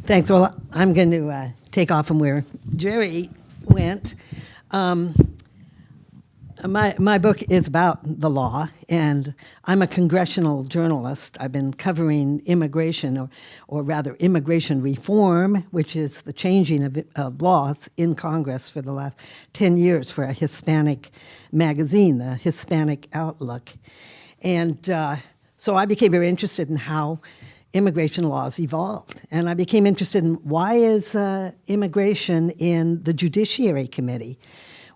Thanks. Well, I'm going to take off from where Jerry went. My book is about the law, and I'm a congressional journalist. I've been covering immigration, or rather immigration reform, which is the changing of laws in Congress for the last 10 years for a Hispanic magazine, the Hispanic Outlook. And so I became very interested in how immigration laws evolved. And I became interested in why is immigration in the Judiciary Committee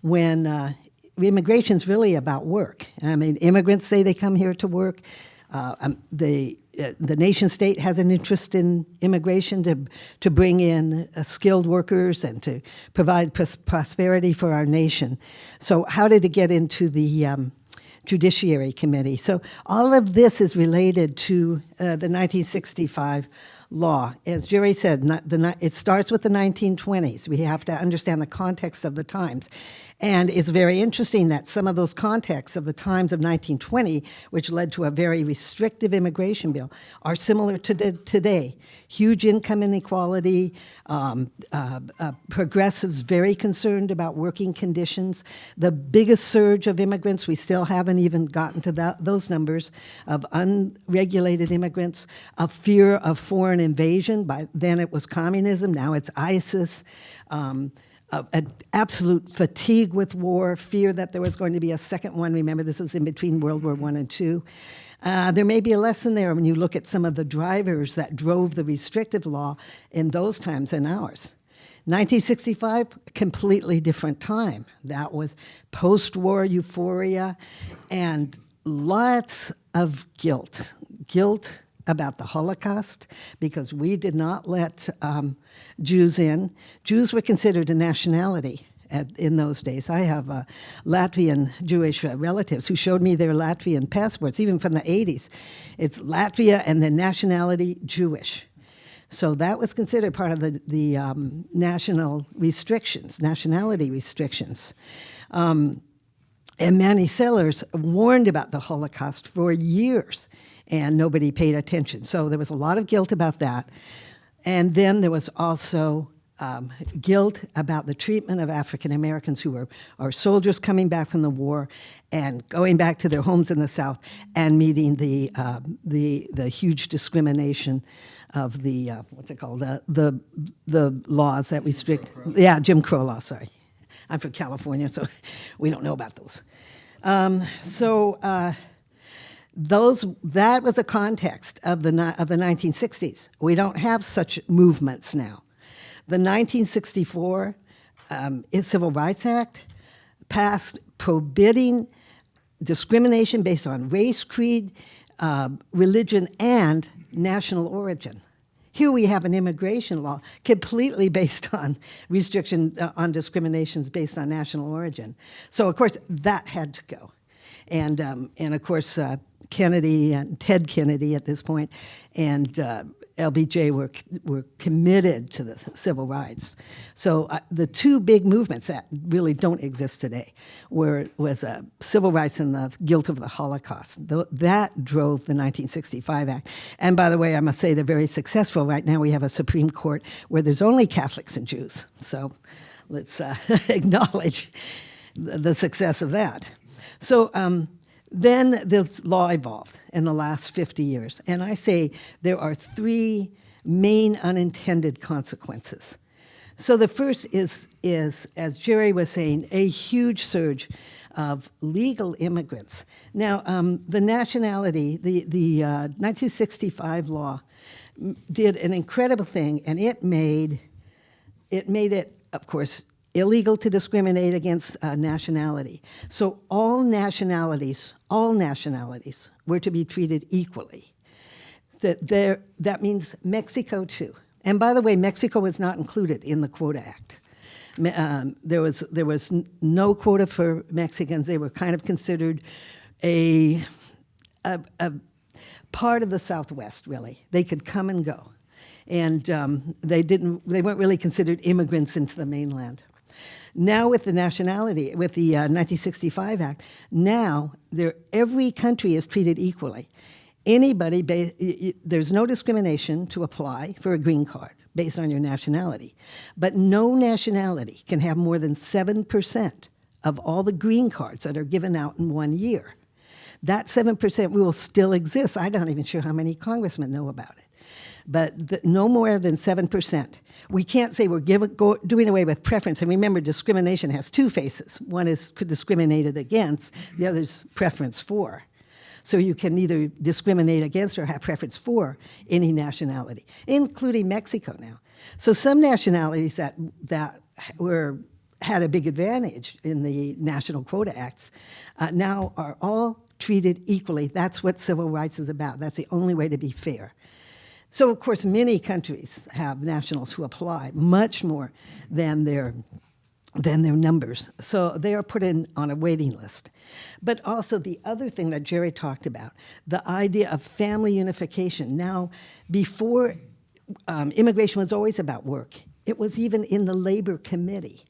when immigration's really about work. I mean, immigrants say they come here to work. The nation state has an interest in immigration to bring in skilled workers and to provide prosperity for our nation. So how did it get into the Judiciary Committee? So all of this is related to the 1965 law. As Jerry said, it starts with the 1920s. We have to understand the context of the times. And it's very interesting that some of those contexts of the times of 1920, which led to a very restrictive immigration bill, are similar to today. Huge income inequality, progressives very concerned about working conditions. The biggest surge of immigrants, we still haven't even gotten to those numbers, of unregulated immigrants, a fear of foreign invasion. By then it was communism, now it's ISIS. An absolute fatigue with war, fear that there was going to be a second one. Remember, this was in between World War I and II. There may be a lesson there when you look at some of the drivers that drove the restrictive law in those times and ours. 1965, completely different time. That was post-war euphoria and lots of guilt. Guilt about the Holocaust, because we did not let Jews in. Jews were considered a nationality in those days. I have Latvian Jewish relatives who showed me their Latvian passports, even from the 80s. It's Latvia and the nationality Jewish. So that was considered part of the national restrictions, nationality restrictions. And Manny Sellers warned about the Holocaust for years, and nobody paid attention. So there was a lot of guilt about that. And then there was also guilt about the treatment of African Americans who are soldiers coming back from the war and going back to their homes in the South and meeting the huge discrimination of the what's it called, the laws that restrict. Jim Crow law. Sorry, I'm from California, so we don't know about those. That was a context of the 1960s. We don't have such movements now. The 1964 Civil Rights Act passed prohibiting discrimination based on race, creed, religion, and national origin. Here we have an immigration law completely based on restriction on discriminations based on national origin. So, of course, that had to go. And of course, Kennedy and Ted Kennedy at this point and LBJ were committed to the civil rights. So the two big movements that really don't exist today was civil rights and the guilt of the Holocaust. That drove the 1965 Act. And by the way, I must say they're very successful. Right now we have a Supreme Court where there's only Catholics and Jews. So let's acknowledge the success of that. So then this law evolved in the last 50 years. And I say there are three main unintended consequences. So the first is as Jerry was saying, a huge surge of legal immigrants. Now, the nationality, the 1965 law did an incredible thing, and it made it, of course, illegal to discriminate against nationality. So all nationalities were to be treated equally. That means Mexico too. And by the way, Mexico was not included in the Quota Act. There was no quota for Mexicans. They were kind of considered a part of the Southwest, really. They could come and go. And they weren't really considered immigrants into the mainland. Now with the nationality, with the 1965 Act, now every country is treated equally. There's no discrimination to apply for a green card based on your nationality. But no nationality can have more than 7% of all the green cards that are given out in 1 year. That 7% rule still exists. I'm not even sure how many congressmen know about it. But no more than 7%. We can't say we're doing away with preference. And remember, discrimination has two faces. One is discriminated against, the other is preference for. So you can either discriminate against or have preference for any nationality, including Mexico now. So some nationalities that had a big advantage in the National Quota Acts now are all treated equally. That's what civil rights is about. That's the only way to be fair. So, of course, many countries have nationals who apply, much more than their numbers. So they are put in on a waiting list. But also the other thing that Jerry talked about, the idea of family unification. Now, before, immigration was always about work. It was even in the Labor Committee.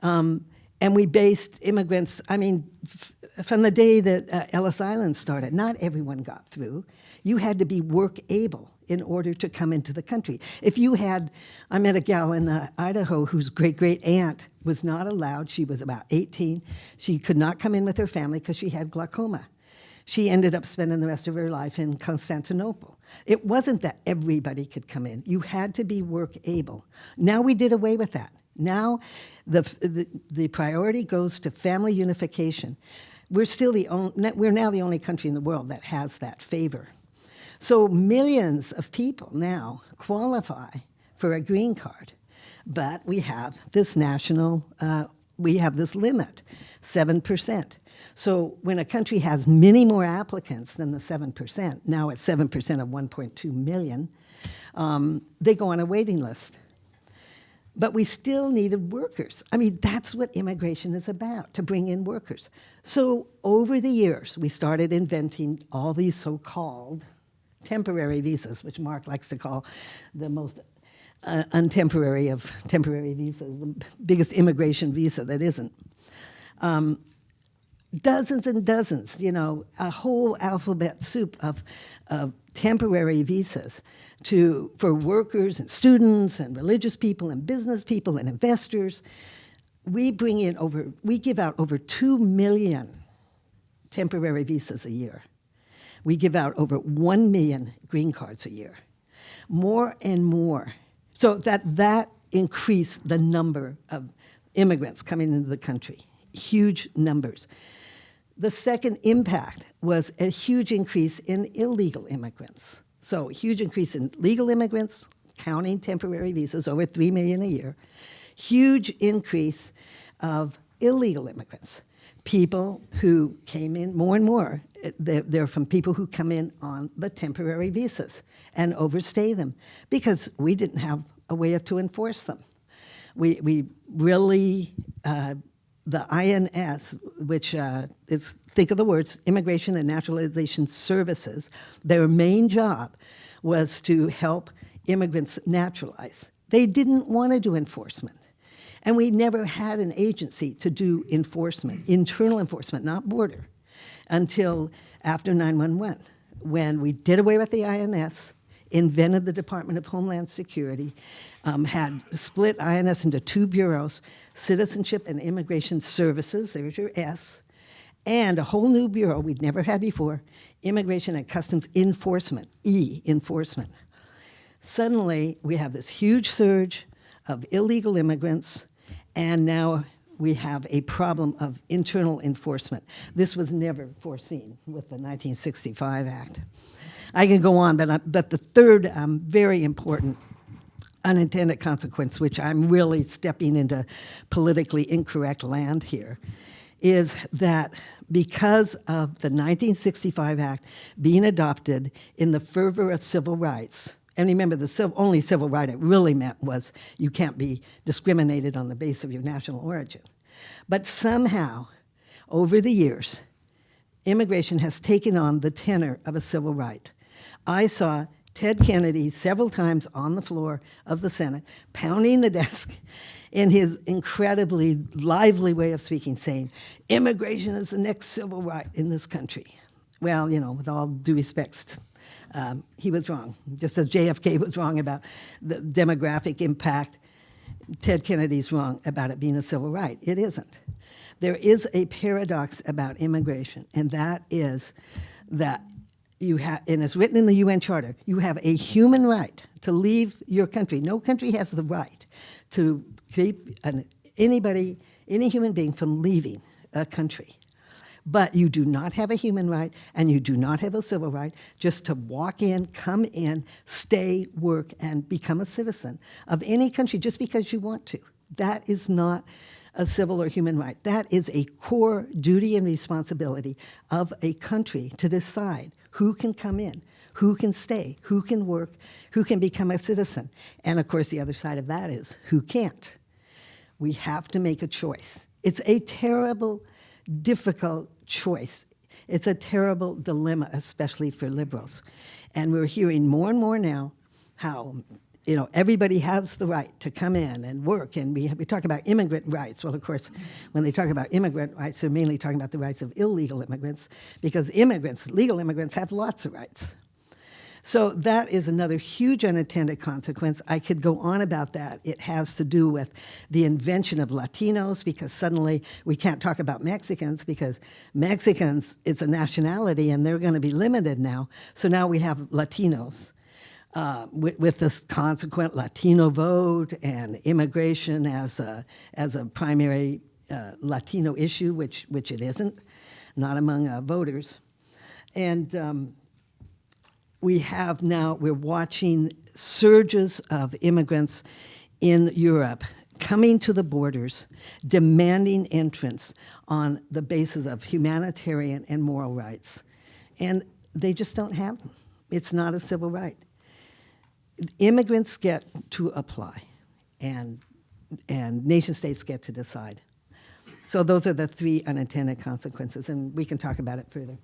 And we based immigrants, from the day that Ellis Island started, not everyone got through. You had to be work able in order to come into the country. I met a gal in Idaho whose great-great-aunt was not allowed. She was about 18. She could not come in with her family because she had glaucoma. She ended up spending the rest of her life in Constantinople. It wasn't that everybody could come in. You had to be work able. Now we did away with that. Now the priority goes to family unification. We're now the only country in the world that has that favor. So millions of people now qualify for a green card, but we have this this limit, 7%. So when a country has many more applicants than the 7%, now it's 7% of 1.2 million, they go on a waiting list. But we still needed workers. That's what immigration is about, to bring in workers. So over the years, we started inventing all these so-called temporary visas, which Mark likes to call the most untemporary of temporary visas, the biggest immigration visa that isn't. Dozens and dozens, a whole alphabet soup of temporary visas for workers and students and religious people and business people and investors. We give out over 2 million temporary visas a year. We give out over 1 million green cards a year. More and more. So that increased the number of immigrants coming into the country. Huge numbers. The second impact was a huge increase in illegal immigrants. So a huge increase in legal immigrants, counting temporary visas, over 3 million a year. Huge increase of illegal immigrants, people who came in more and more. They're from people who come in on the temporary visas and overstay them because we didn't have a way to enforce them. We really, the INS, which is, think of the words, Immigration and Naturalization Services, their main job was to help immigrants naturalize. They didn't want to do enforcement. And we never had an agency to do enforcement, internal enforcement, not border, until after 9/11, when we did away with the INS, invented the Department of Homeland Security, had split INS into two bureaus, Citizenship and Immigration Services, there's your S, and a whole new bureau we'd never had before, Immigration and Customs Enforcement, E, enforcement. Suddenly, we have this huge surge of illegal immigrants, and now we have a problem of internal enforcement. This was never foreseen with the 1965 Act. I can go on, but the third very important unintended consequence, which I'm really stepping into politically incorrect land here, is that because of the 1965 Act being adopted in the fervor of civil rights, and remember, the only civil right it really meant was you can't be discriminated on the basis of your national origin. But somehow, over the years, immigration has taken on the tenor of a civil right. I saw Ted Kennedy several times on the floor of the Senate, pounding the desk in his incredibly lively way of speaking, saying, immigration is the next civil right in this country. Well, with all due respects He was wrong, just as JFK was wrong about the demographic impact. Ted Kennedy's wrong about it being a civil right. It isn't. There is a paradox about immigration, and that is that you have, and it's written in the UN Charter, you have a human right to leave your country. No country has the right to keep any human being from leaving a country. But you do not have a human right, and you do not have a civil right just to walk in, come in, stay, work, and become a citizen of any country just because you want to. That is not a civil or human right. That is a core duty and responsibility of a country to decide who can come in, who can stay, who can work, who can become a citizen. And of course, the other side of that is who can't. We have to make a choice. It's a terrible, difficult choice. It's a terrible dilemma, especially for liberals. And we're hearing more and more now how everybody has the right to come in and work, and we talk about immigrant rights. Well, of course, when they talk about immigrant rights, they're mainly talking about the rights of illegal immigrants, because legal immigrants have lots of rights. So that is another huge unintended consequence. I could go on about that. It has to do with the invention of Latinos, because suddenly we can't talk about Mexicans because Mexicans, it's a nationality and they're going to be limited now. So now we have Latinos with this consequent Latino vote and immigration as a primary Latino issue, which it isn't, not among voters. And we're watching surges of immigrants in Europe coming to the borders, demanding entrance on the basis of humanitarian and moral rights. And they just don't have them. It's not a civil right. Immigrants get to apply, and nation states get to decide. So those are the three unintended consequences, and we can talk about it further.